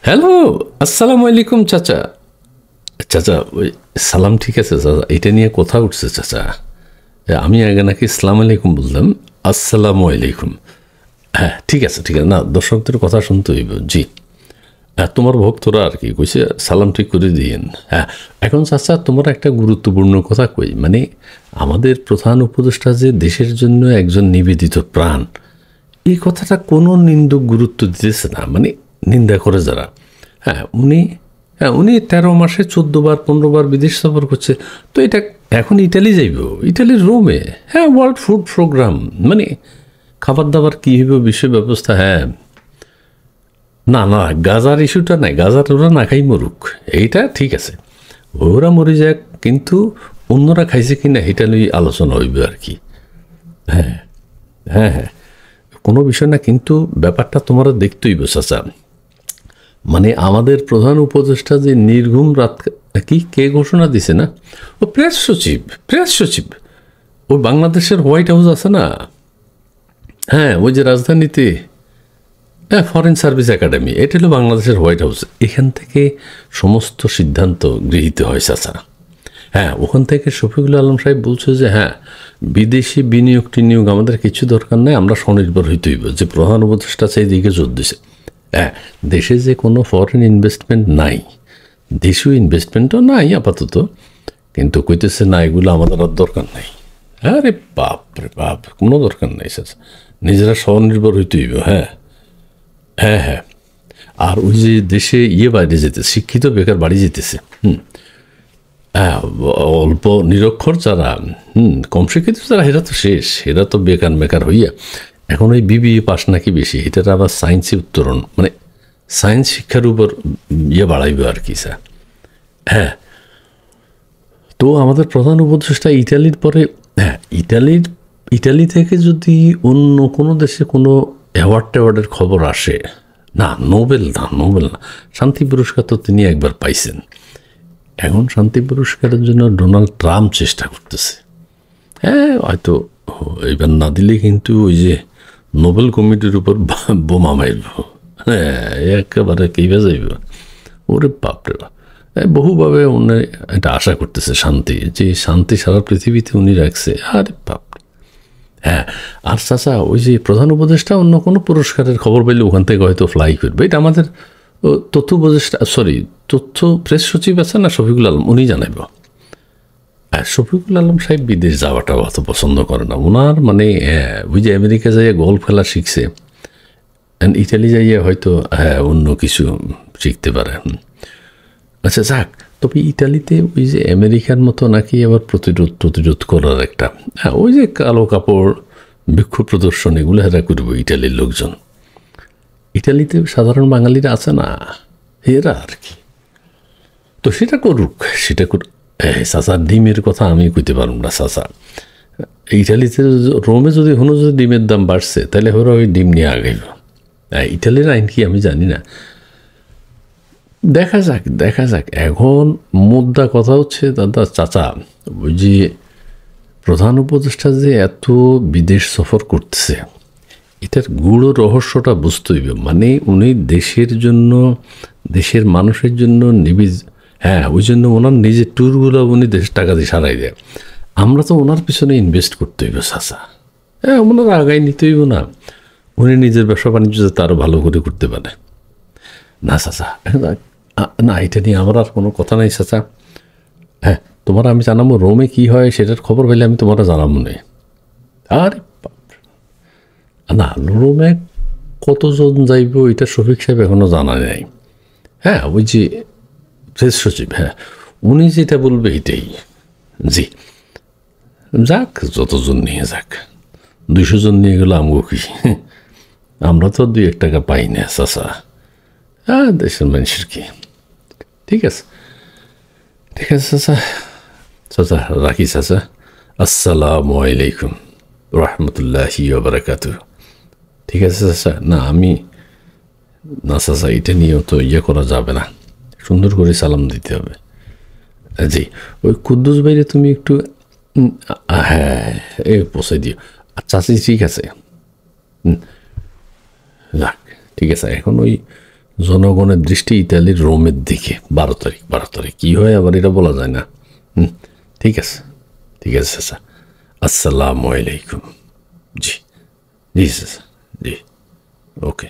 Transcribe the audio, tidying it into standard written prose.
Hello, আসসালামু আলাইকুম চাচা। চাচা ওই সালাম ঠিক আছে চাচা, এটা নিয়ে কথা উঠছে চাচা। আমি আগে নাকি আসসালামু আলাইকুম বললাম, আসসালামু আলাইকুম। হ্যাঁ ঠিক আছে ঠিক আছে, না দর্শকদের কথা শুনতে হইব। জি হ্যাঁ, তোমার ভক্তরা আর কি কইছে সালাম ঠিক করে দিয়েন। হ্যাঁ এখন চাচা তোমার একটা গুরুত্বপূর্ণ কথা কই, মানে আমাদের প্রধান উপদেষ্টা যে দেশের জন্য একজন নিবেদিত প্রাণ, এই কথাটা কোনো নিন্দুক গুরুত্ব দিতেছে না, মানে নিন্দা করে যারা। উনি ১৩ মাসে ১৪ বার ১৫ বার বিদেশ সফর করছে। তো এটা এখন ইটালি যাইব, ইটালির রোমে। হ্যাঁ, ওয়ার্ল্ড ফুড প্রোগ্রাম, মানে খাবার দাবার কী হইব, বিশ্ব ব্যবস্থা। হ্যাঁ না না, গাজার ইস্যুটা নাই, গাজার ওরা না খাই মরুক, এইটা ঠিক আছে, ওরা মরে যাক, কিন্তু অন্যরা খাইছে কিনা এটা নিয়ে আলোচনা হইবে আর কি। হ্যাঁ হ্যাঁ হ্যাঁ, কোনো বিষয় না, কিন্তু ব্যাপারটা তোমরা দেখতেই চাচা। মানে আমাদের প্রধান উপদেষ্টা যে নির্ঘুম রাত, কি কে ঘোষণা দিছে না, ও প্রেস সচিব ওই বাংলাদেশের হোয়াইট হাউস আছে না, হ্যাঁ ওই যে রাজধানীতে, হ্যাঁ ফরেন সার্ভিস একাডেমি, এটা হলো বাংলাদেশের হোয়াইট হাউস। এখান থেকে সমস্ত সিদ্ধান্ত গৃহীত হয় চাচা। হ্যাঁ ওখান থেকে শফিকুল আলম সাহেব বলছে যে হ্যাঁ, বিদেশি বিনিয়োগ টিনিয়োগ আমাদের কিছু দরকার নেই, আমরা স্বনির্ভর হইতে হইব, যে প্রধান উপদেষ্টা সেই দিকে জোর দিছে। হ্যাঁ দেশে যে কোনো ফরেন ইনভেস্টমেন্ট নাই, দেশীয় ইনভেস্টমেন্টও নাই আপাতত, কিন্তু কইতেছে না এগুলো আমাদের আর দরকার নাই। আরে বাপ রে বাপ, কোনো দরকার নাই স্যার, নিজেরা স্বনির্ভর হইতে হইব। হ্যাঁ হ্যাঁ হ্যাঁ, আর ওই যে দেশে বাইরে যেতে, শিক্ষিত বেকার বাড়ি যেতেছে। হ্যাঁ, অল্প নিরক্ষর যারা, কম শিক্ষিত যারা, এরা তো শেষ, এরা তো বেকার হইয়া এখন ওই বিবিএ পাস নাকি বেশি, এটার আবার সায়েন্সে উত্তরণ, মানে সায়েন্স শিক্ষার উপর বাড়াইবে আর কি স্যার। হ্যাঁ তো আমাদের প্রধান উপদেষ্টা ইটালির পরে, হ্যাঁ ইটালি থেকে যদি অন্য কোনো দেশে কোনো অ্যাওয়ার্ডের খবর আসে, না নোবেল না, শান্তি পুরস্কার তো তিনি একবার পাইছেন, এখন শান্তি পুরস্কারের জন্য ডোনাল্ড ট্রাম্প চেষ্টা করতেছে। হ্যাঁ হয়তো এবার না দিলে কিন্তু ওই যে নোবেল কমিটির উপর বোমা মারব, হ্যাঁ একেবারে কেইবা যাইব, ওরে বাপরে বাপ। বহুভাবে উনি এটা আশা করতেছে, শান্তি, যে শান্তি সারা পৃথিবীতে উনি রাখছে, আরে বাপ। হ্যাঁ আর চাচা ওই যে প্রধান উপদেষ্টা অন্য কোনো পুরস্কারের খবর পেলে ওখান থেকে হয়তো ফ্লাই করবে, এটা আমাদের তথ্য উপদেষ্টা, তথ্য প্রেস সচিব আছে না শফিকুল আলম, উনি জানাইব। হ্যাঁ শফিকুল আলম সাহেব বিদেশ যাওয়াটা অত পছন্দ করে না ওনার, মানে ওই যে আমেরিকা যাইয়া গল্ফ খেলা শিখছে, ইটালি যাইয়া হয়তো হ্যাঁ অন্য কিছু শিখতে পারে। আচ্ছা যাক, তবে ইটালিতে ওই যে আমেরিকার মতো নাকি আবার প্রতিরোধ করার একটা, হ্যাঁ ওই যে কালো কাপড় বিক্ষোভ প্রদর্শন, এগুলো হেরা করবো ইটালির লোকজন। ইটালিতে সাধারণ বাঙালিরা আছে না, এরা আর কি, তো সেটা করুক। চাচা ডিমের কথা আমি কইতে পারব না চাচা, ইটালিতে রোমে যদি ডিমের দাম বাড়ছে, তাহলে ওরা ওই ডিম নিয়ে আগাইব। ইটালির আইন কি আমি জানি না, দেখা যাক। এখন মুদ্রা কথা হচ্ছে দাদা চাচা, ওই যে প্রধান উপদেষ্টা যে এত বিদেশ সফর করতেছে, এটার গূঢ় রহস্যটা বুঝতে হইবে। মানে উনি দেশের জন্য, দেশের মানুষের জন্য হ্যাঁ ওই জন্য ওনার নিজের ট্যুরগুলো উনি দেশের টাকা দিয়ে সারাই দেয়। আমরা তো ওনার পিছনে ইনভেস্ট করতে হইব চাচা, হ্যাঁ ওনার আগায় নিতে হইব না, উনি নিজের ব্যবসা বাণিজ্য যাতে আরও ভালো করে করতে পারে। না চাচা না, এটা নিয়ে আমার আর কোনো কথা নাই চাচা। হ্যাঁ তোমার আমি জানাবো রোমে কি হয়, সেটার খবর পেলে আমি তোমারা জানাবো না। আরে না, রোমে কতজন যাইব এটা শফিক সাহেব এখনও জানা নাই। হ্যাঁ ওই যে প্রেস সচিব, হ্যাঁ উনি যেটা বলবে এটাই। জি যাক, যতজন নিয়ে যাক, 200 জন নিয়ে গেল আমগো কি, আমরা তো 2-1 টাকা পাই না চাচা, হ্যাঁ দেশের মানুষের কি। ঠিক আছে চাচা রাখি চাচা, আসসালামু আলাইকুম রহমতুল্লাহি ওয়া বারাকাতুহু। ঠিক আছে চাচা, না চাচা এটা নিয়েও তো করা যাবে না, সুন্দর করে সালাম দিতে হবে। জি ওই কুদ্দুস ভাইরে তুমি একটু হ্যাঁ পৌঁছে দিও। চাচি ঠিক আছে, যাক ঠিক আছে। এখন ওই জনগণের দৃষ্টি ইতালির রোমের দিকে। 12 তারিখ কী হয় আবার এটা বলা যায় না। ঠিক আছে চাচা, আসসালামু আলাইকুম। জি জি চাচা, জি, ওকে।